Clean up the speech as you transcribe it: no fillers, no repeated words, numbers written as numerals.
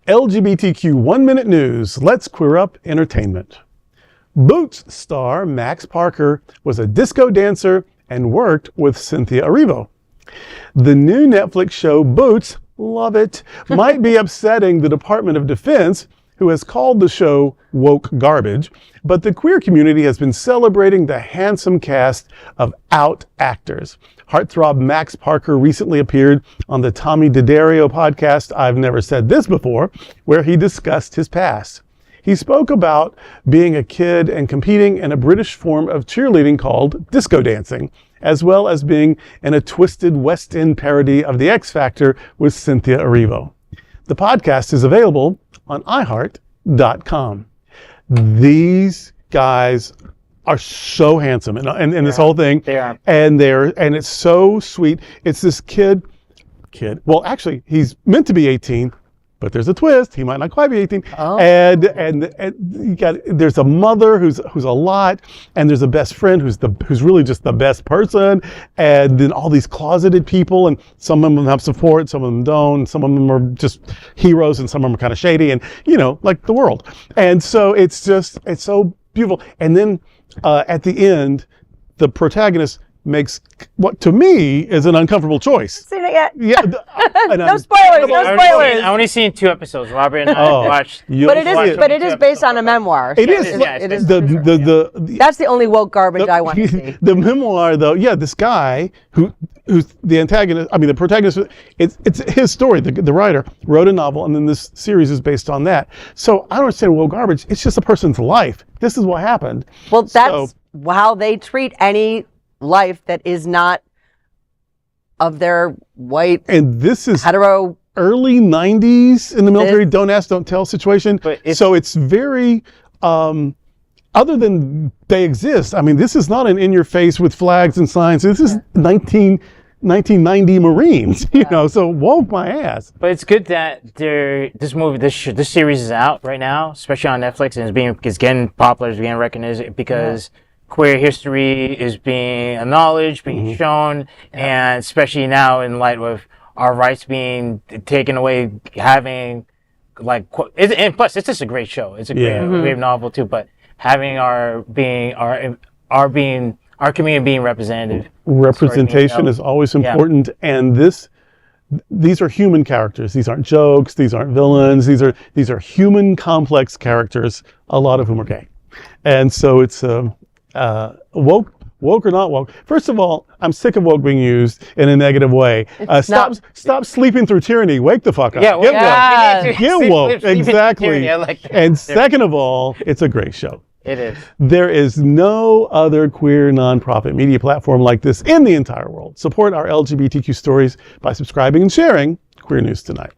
LGBTQ 1-minute news. Let's queer up entertainment. Boots star Max Parker was a disco dancer and worked with Cynthia Erivo. The new Netflix show Boots, love it, might be upsetting the Department of Defense, who has called the show woke garbage, but the queer community has been celebrating the handsome cast of out actors. Heartthrob Max Parker recently appeared on the Tommy DiDario podcast, I've Never Said This Before, where he discussed his past. He spoke about being a kid and competing in a British form of cheerleading called disco dancing, as well as being in a twisted West End parody of The X Factor with Cynthia Erivo. The podcast is available on iHeart.com. These guys are so handsome and this whole thing. They are. And it's so sweet. It's this kid. Well, actually, he's meant to be 18, but there's a twist. He might not quite be 18. Oh. And there's a mother who's a lot, and there's a best friend who's really just the best person, and then all these closeted people, and some of them have support, some of them don't, some of them are just heroes, and some of them are kind of shady, and like the world. And so it's so beautiful. And then at the end, the protagonist makes what to me is an uncomfortable choice. Seen it yet? Yeah. No spoilers. No spoilers. I only seen 2 episodes. Robert and I watched. But it is based on a memoir. It is. It is. That's the only woke garbage I want to see. The memoir, though, this guy who's the antagonist. I mean, the protagonist. It's his story. The writer wrote a novel, and then this series is based on that. So I don't understand woke garbage. It's just a person's life. This is what happened. Well, that's how they treat any life that is not of their white and this is hetero early 90s in the military don't ask don't tell situation, so it's very other than they exist. I mean, this is not an in your face with flags and signs. This is 1990 Marines, so woke my ass. But it's good that this series is out right now, especially on Netflix, and it's getting popular, it's getting recognized because queer history is being acknowledged, being shown, and especially now in light of our rights being taken away, having and plus it's just a great show. It's a great novel too. But having our community being representation is always important, and these are human characters. These aren't jokes. These aren't villains. These are human, complex characters. A lot of whom are gay, and so it's woke or not woke. First of all, I'm sick of woke being used in a negative way. Stop sleeping through tyranny. Wake the fuck up. Get woke. Exactly. I like that. And second of all, it's a great show. It is. There is no other queer nonprofit media platform like this in the entire world. Support our LGBTQ stories by subscribing and sharing Queer News Tonight.